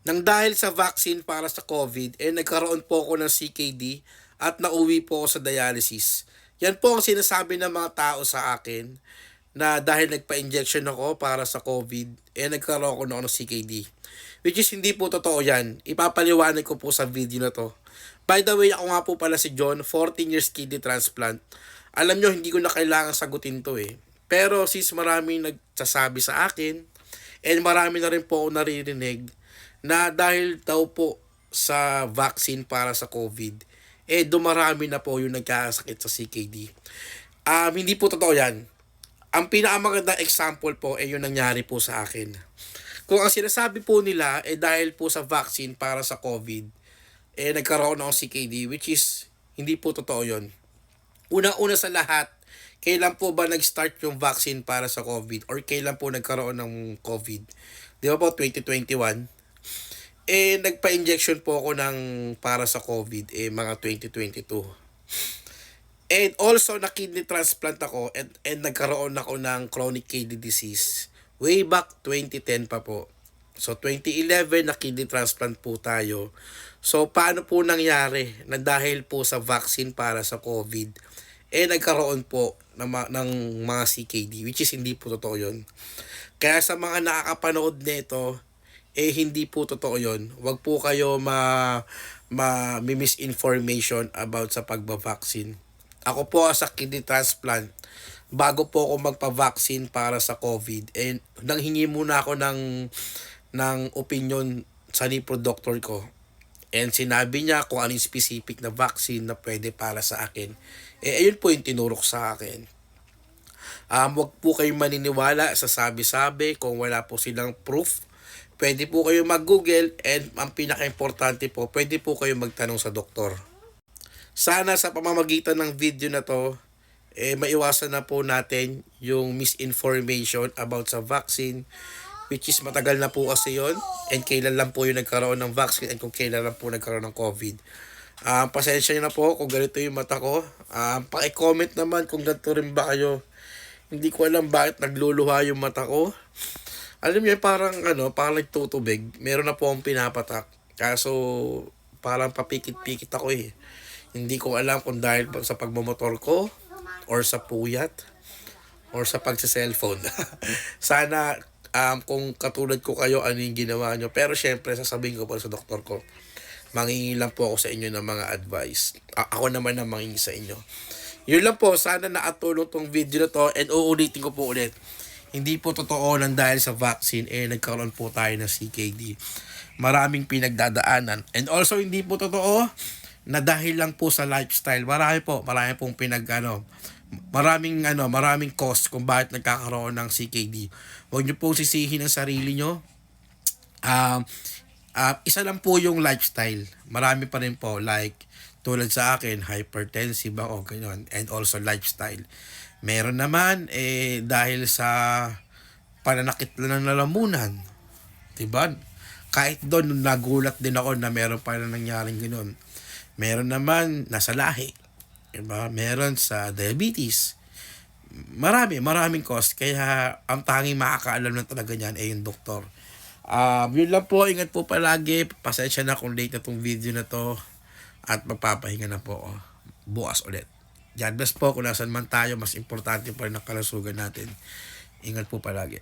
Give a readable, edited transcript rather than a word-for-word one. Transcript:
Nang dahil sa vaccine para sa COVID, nagkaroon po ako ng CKD at nauwi po ako sa dialysis. Yan po ang sinasabi ng mga tao sa akin na dahil nagpa-injection ako para sa COVID, nagkaroon ako ng CKD. Which is hindi po totoo yan. Ipapaliwanag ko po sa video na to. By the way, ako nga po pala si John, 14 years kidney transplant. Alam nyo, hindi ko na kailangan sagutin to eh. Pero since maraming nagsasabi sa akin, and marami na rin po ako naririnig, na dahil daw po sa vaccine para sa COVID, dumarami na po yung nagkakasakit sa CKD. Hindi po totoo yan. Ang pinakamagandang example po yung nangyari po sa akin. Kung ang sinasabi po nila dahil po sa vaccine para sa COVID, nagkaroon ako ng CKD, which is hindi po totoo yon. Una-una sa lahat, kailan po ba nag-start yung vaccine para sa COVID or kailan po nagkaroon ng COVID? Di ba po 2021? Nagpa-injection po ako ng para sa COVID mga 2022. And also na kidney transplant ako and nagkaroon ako ng chronic kidney disease way back 2010 pa po. So 2011 na kidney transplant po tayo. So paano po nangyari na dahil po sa vaccine para sa COVID nagkaroon po ng mga CKD, which is hindi po totoo yun. Kaya sa mga nakakapanood nito, hindi po totoo yun. Huwag po kayo misinformation about sa pagbabaksin. Ako po sa kidney transplant, bago po ako magpa-vaccine para sa COVID, nanghingi muna ako ng opinion sa nipro doctor ko. And sinabi niya kung anong specific na vaccine na pwede para sa akin. Ayun po yung tinurok sa akin. Huwag po kayong maniniwala sa sabi-sabi kung wala po silang proof. Pwede po kayo mag-google and ang pinaka-importante po, pwede po kayo magtanong sa doktor. Sana sa pamamagitan ng video na to, maiwasan na po natin yung misinformation about sa vaccine, which is matagal na po kasi yon and kailan lang po yung nagkaroon ng vaccine and kung kailan lang po nagkaroon ng COVID. Pasensya nyo na po kung ganito yung mata ko. Paki-comment naman kung ganito rin ba kayo. Hindi ko alam bakit nagluluha yung mata ko. Alam niyo parang parang nagtutubig. Meron na po akong pinapatak. Kaso parang papikit-pikit ako eh. Hindi ko alam kung dahil sa pagmamotor ko or sa puyat or sa pagsa-cellphone. Sana kung katulad ko kayo, ano yung ginawa nyo. Pero syempre, sasabihin ko po sa doktor ko, mangingi lang po ako sa inyo ng mga advice. Ako naman na mangingi sa inyo. Yun lang po, sana nakatulong tong video na to and uulitin ko po ulit. Hindi po totoo lang dahil sa vaccine, nagkaroon po tayo ng CKD. Maraming pinagdadaanan. And also, hindi po totoo na dahil lang po sa lifestyle. Marami pong maraming cause kung bakit nagkakaroon ng CKD. Huwag niyo po sisihin ang sarili niyo. Isa lang po yung lifestyle. Marami pa rin po, like tulad sa akin, hypertensive ako, ganyan, and also lifestyle. Meron naman dahil sa pananakit lang ng lalamunan, diba? Kahit doon nagulat din ako na meron pa na nangyaring ganoon. Meron naman nasa lahi, diba? Meron sa diabetes. Maraming cause, kaya ang tanging makakaalam lang talaga niyan yung doktor. Yun lang po, ingat po palagi. Pasensya na kung late na tong video na to at magpapahinga na po bukas ulit. God bless po kung nasan man tayo, mas importante pa rin ang kalusugan natin. Ingat po palagi.